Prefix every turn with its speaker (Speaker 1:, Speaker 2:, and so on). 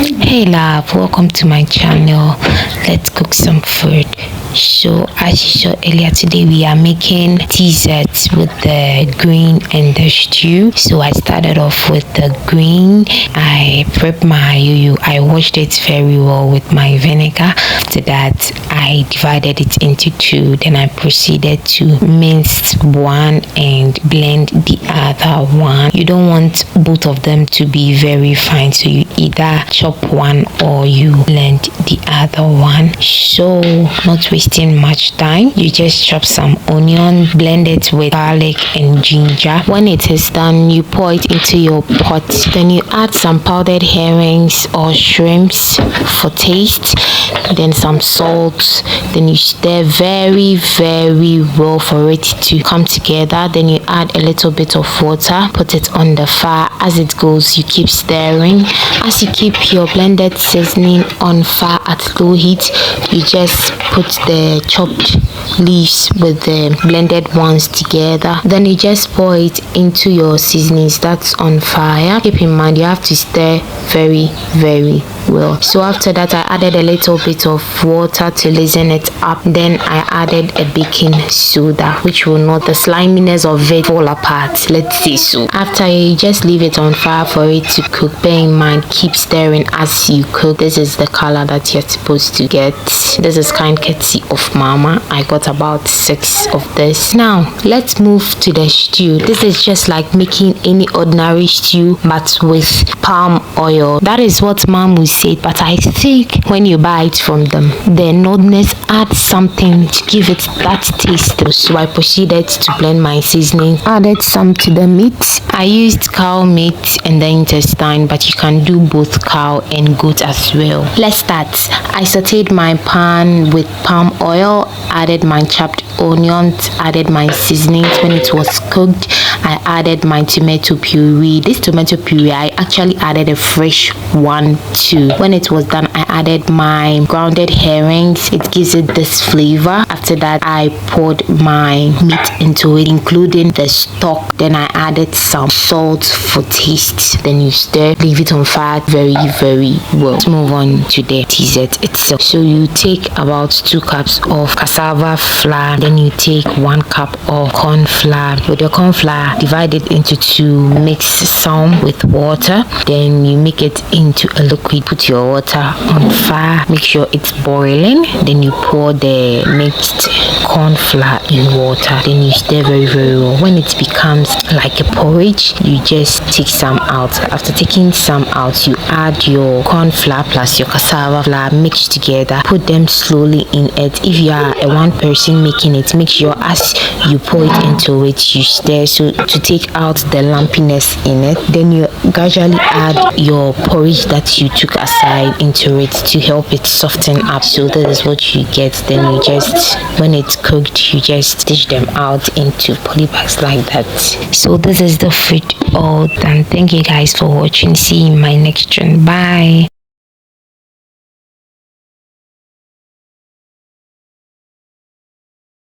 Speaker 1: Hey love, welcome to my channel. Let's cook some food. So as you saw earlier today, we are making desserts with the green and the stew. So I started off with the green. I prepped my ayoyo. I washed it very well with my vinegar. After that, I divided it into two. Then I proceeded to mince one and blend the other one. You don't want both of them to be very fine, so you either chop one or you blend the other one. So not wasting much time, you just chop some onion, blend it with garlic and ginger. When it is done, you pour it into your pot. Then you add some powdered herrings or shrimps for taste, then some salt. Then you stir very well for it to come together. Then you add a little bit of water, put it on the fire. As it goes, you keep stirring. As you keep your blended seasoning on fire at low heat, you just put the chopped leaves with the blended ones together. Then you just pour it into your seasonings that's on fire. Keep in mind you have to stir very well. So after that, I added a little bit of water to loosen it up. Then I added a baking soda, which will not the sliminess of it fall apart, let's say so. After, you just leave it on fire for it to cook. Bear in mind, keep stirring as you cook. This is the color that you're supposed to get. This is kind courtesy of mama. I got about 6 of this. Now let's move to the stew. This is just like making any ordinary stew but with palm oil. That is what mom will say, but I think when you buy it from them, the nuttiness adds something to give it that taste. So I proceeded to blend my seasoning, added some to the meat. I used cow meat and the intestine, but you can do both cow and goat as well. Let's start. I sauteed my pan with palm oil, added my chopped onions, added my seasonings. When it was cooked, I added my tomato puree. This tomato puree, I actually added a fresh one too. When it was done, I added my grounded herrings. It gives it this flavor. After that, I poured my meat into it, including the stock. Then I added some salt for taste. Then you stir, leave it on fire very well. Let's move on to the dessert itself. So you take about 2 cups of cassava flour. Then you take 1 cup of corn flour. With your corn flour, divide it into 2, mix some with water. Then you make it into a liquid. Put your water on fire, make sure it's boiling. Then you pour the mixed corn flour in water. Then you stir very well. When it becomes like a porridge, you just take some out. After taking some out, you add your corn flour plus your cassava flour mixed together. Put them slowly in it. If you are a one person making it, make sure as you pour it into it, you stir so to take out the lumpiness in it. Then you gradually add your porridge that you took aside into it to help it soften up. So this is what you get. Then you just, when it's cooked, you just dish them out into poly bags like that. So this is the food all done. Thank you guys for watching. See you in my next one. Bye.